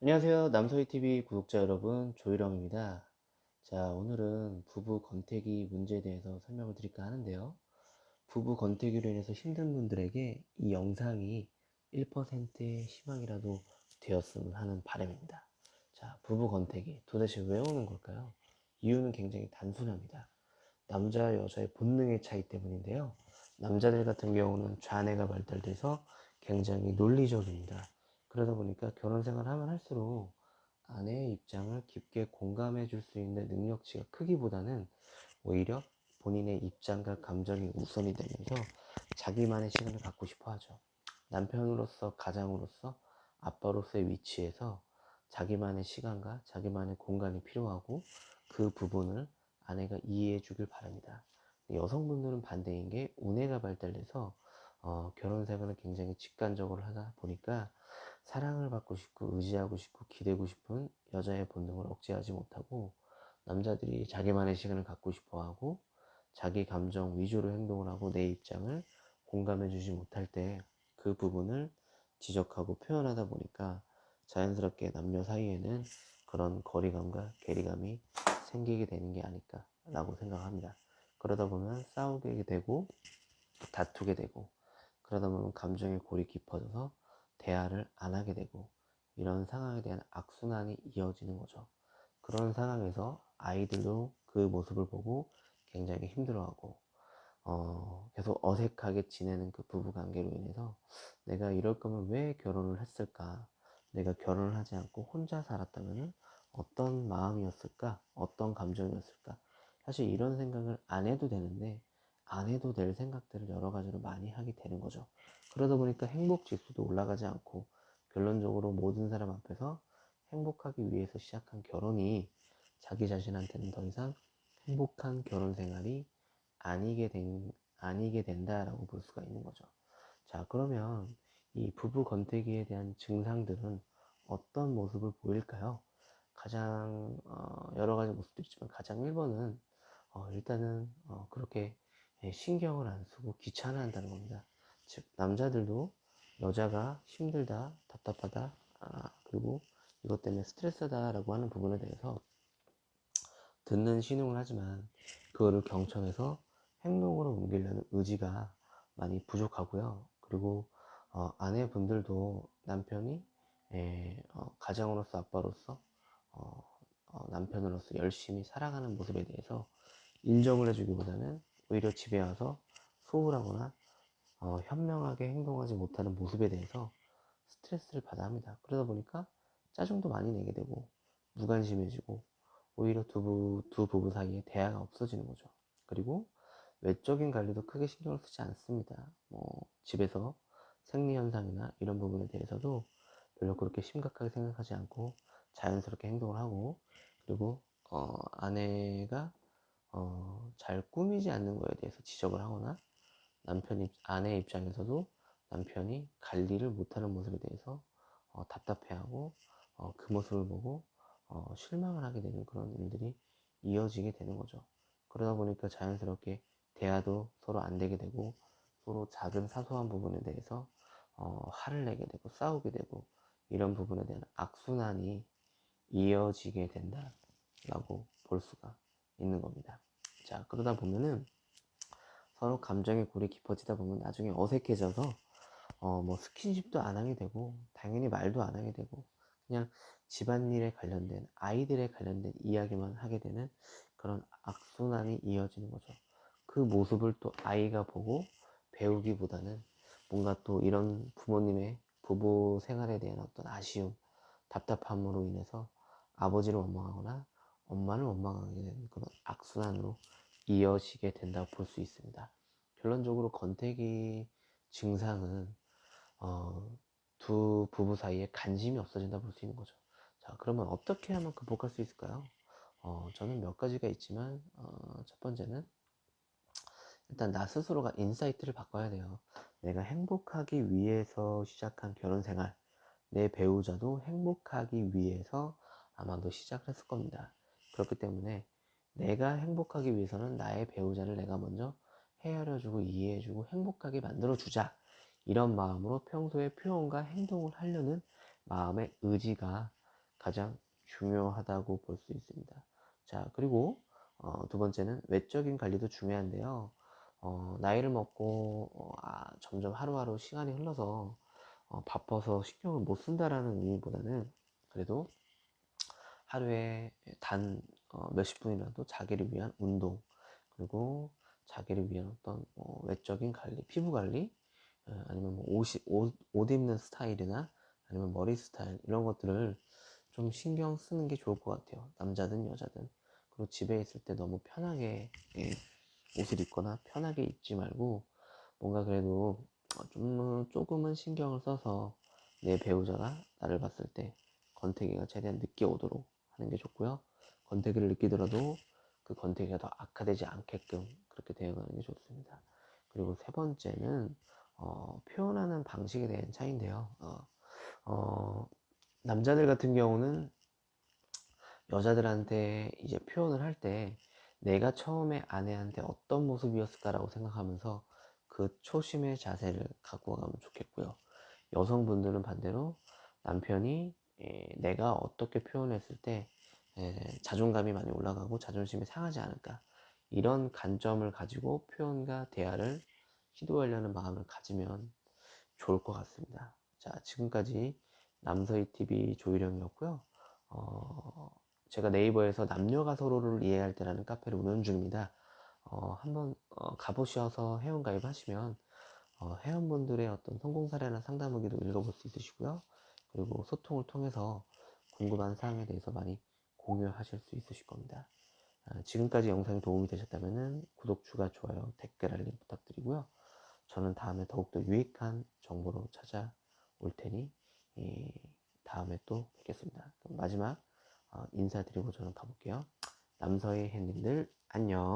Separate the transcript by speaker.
Speaker 1: 안녕하세요. 남서희TV 구독자 여러분, 조일영입니다. 자, 오늘은 부부 권태기 문제에 대해서 설명을 드릴까 하는데요. 부부 권태기로 인해서 힘든 분들에게 이 영상이 1%의 희망이라도 되었으면 하는 바람입니다. 자, 부부 권태기 도대체 왜 오는 걸까요? 이유는 굉장히 단순합니다. 남자, 여자의 본능의 차이 때문인데요. 남자들 같은 경우는 좌뇌가 발달돼서 굉장히 논리적입니다. 그러다 보니까 결혼 생활 하면 할수록 아내의 입장을 깊게 공감해 줄 수 있는 능력치가 크기보다는 오히려 본인의 입장과 감정이 우선이 되면서 자기만의 시간을 갖고 싶어 하죠. 남편으로서, 가장으로서, 아빠로서의 위치에서 자기만의 시간과 자기만의 공간이 필요하고 그 부분을 아내가 이해해 주길 바랍니다. 여성분들은 반대인 게 우뇌가 발달돼서 결혼 생활을 굉장히 직관적으로 하다 보니까 사랑을 받고 싶고 의지하고 싶고 기대고 싶은 여자의 본능을 억제하지 못하고 남자들이 자기만의 시간을 갖고 싶어 하고 자기 감정 위주로 행동을 하고 내 입장을 공감해 주지 못할 때 그 부분을 지적하고 표현하다 보니까 자연스럽게 남녀 사이에는 그런 거리감과 괴리감이 생기게 되는 게 아닐까라고 생각합니다. 그러다 보면 싸우게 되고 다투게 되고 그러다 보면 감정의 골이 깊어져서 대화를 안 하게 되고 이런 상황에 대한 악순환이 이어지는 거죠. 그런 상황에서 아이들도 그 모습을 보고 굉장히 힘들어하고 계속 어색하게 지내는 그 부부 관계로 인해서 내가 이럴 거면 왜 결혼을 했을까? 내가 결혼을 하지 않고 혼자 살았다면 어떤 마음이었을까? 어떤 감정이었을까? 사실 이런 생각을 안 해도 되는데 안 해도 될 생각들을 여러 가지로 많이 하게 되는 거죠. 그러다 보니까 행복 지수도 올라가지 않고 결론적으로 모든 사람 앞에서 행복하기 위해서 시작한 결혼이 자기 자신한테는 더 이상 행복한 결혼 생활이 아니게 된다라고 볼 수가 있는 거죠. 자, 그러면 이 부부 권태기에 대한 증상들은 어떤 모습을 보일까요? 가장 여러 가지 모습들이 있지만 가장 1번은 일단은 그렇게 신경을 안 쓰고 귀찮아한다는 겁니다. 즉 남자들도 여자가 힘들다, 답답하다, 그리고 이것 때문에 스트레스다라고 하는 부분에 대해서 듣는 신용을 하지만 그거를 경청해서 행동으로 옮기려는 의지가 많이 부족하고요. 그리고 아내분들도 남편이 가장으로서 아빠로서 어, 남편으로서 열심히 살아가는 모습에 대해서 인정을 해주기보다는 오히려 집에 와서 소홀하거나 현명하게 행동하지 못하는 모습에 대해서 스트레스를 받아 합니다. 그러다 보니까 짜증도 많이 내게 되고 무관심해지고 오히려 두 부부 사이에 대화가 없어지는 거죠. 그리고 외적인 관리도 크게 신경을 쓰지 않습니다. 뭐 집에서 생리 현상이나 이런 부분에 대해서도 별로 그렇게 심각하게 생각하지 않고 자연스럽게 행동을 하고 그리고 아내가 잘 꾸미지 않는 거에 대해서 지적을 하거나 아내 입장에서도 남편이 관리를 못하는 모습에 대해서 답답해하고 그 모습을 보고 실망을 하게 되는 그런 일들이 이어지게 되는 거죠. 그러다 보니까 자연스럽게 대화도 서로 안 되게 되고 서로 작은 사소한 부분에 대해서 화를 내게 되고 싸우게 되고 이런 부분에 대한 악순환이 이어지게 된다라고 볼 수가 있는 겁니다. 자, 그러다 보면은 서로 감정의 골이 깊어지다 보면 나중에 어색해져서 뭐 스킨십도 안 하게 되고 당연히 말도 안 하게 되고 그냥 집안일에 관련된 아이들에 관련된 이야기만 하게 되는 그런 악순환이 이어지는 거죠. 그 모습을 또 아이가 보고 배우기보다는 뭔가 또 이런 부모님의 부부 생활에 대한 어떤 아쉬움, 답답함으로 인해서 아버지를 원망하거나 엄마를 원망하게 되는 그런 악순환으로 이어지게 된다고 볼 수 있습니다. 결론적으로 권태기 증상은 두 부부 사이에 관심이 없어진다 볼 수 있는 거죠. 자, 그러면 어떻게 하면 극복할 수 있을까요? 저는 몇 가지가 있지만 첫 번째는 일단 나 스스로가 인사이트를 바꿔야 돼요. 내가 행복하기 위해서 시작한 결혼 생활, 내 배우자도 행복하기 위해서 아마도 시작을 했을 겁니다. 그렇기 때문에 내가 행복하기 위해서는 나의 배우자를 내가 먼저 헤아려주고 이해해주고 행복하게 만들어주자. 이런 마음으로 평소에 표현과 행동을 하려는 마음의 의지가 가장 중요하다고 볼 수 있습니다. 자, 그리고 두 번째는 외적인 관리도 중요한데요. 나이를 먹고 점점 하루하루 시간이 흘러서 바빠서 신경을 못 쓴다라는 의미보다는 그래도 하루에 단 몇십 분이라도 자기를 위한 운동, 그리고 자기를 위한 어떤 외적인 관리, 피부 관리, 아니면 뭐 옷 입는 스타일이나 아니면 머리 스타일 이런 것들을 좀 신경 쓰는 게 좋을 것 같아요. 남자든 여자든. 그리고 집에 있을 때 너무 편하게 옷을 입거나 편하게 입지 말고 뭔가 그래도 조금은 신경을 써서 내 배우자가 나를 봤을 때 권태기가 최대한 늦게 오도록 하는 게 좋고요. 권태기를 느끼더라도 그 권태기가 더 악화되지 않게끔 그렇게 대응하는 게 좋습니다. 그리고 세 번째는 표현하는 방식에 대한 차이인데요. 남자들 같은 경우는 여자들한테 이제 표현을 할 때 내가 처음에 아내한테 어떤 모습이었을까라고 생각하면서 그 초심의 자세를 갖고 가면 좋겠고요. 여성분들은 반대로 남편이 내가 어떻게 표현했을 때 자존감이 많이 올라가고 자존심이 상하지 않을까, 이런 관점을 가지고 표현과 대화를 시도하려는 마음을 가지면 좋을 것 같습니다. 자, 지금까지 남서희 TV 조일영이었고요. 제가 네이버에서 남녀가 서로를 이해할 때라는 카페를 운영 중입니다. 한번 가보셔서 회원 가입하시면 회원분들의 어떤 성공 사례나 상담 후기도 읽어볼 수 있으시고요. 그리고 소통을 통해서 궁금한 사항에 대해서 많이 공유하실 수 있으실 겁니다. 지금까지 영상이 도움이 되셨다면 구독, 추가, 좋아요, 댓글 알림 부탁드리고요. 저는 다음에 더욱더 유익한 정보로 찾아올 테니 다음에 또 뵙겠습니다. 그럼 마지막 인사드리고 저는 가볼게요. 남서희 햇님들 안녕.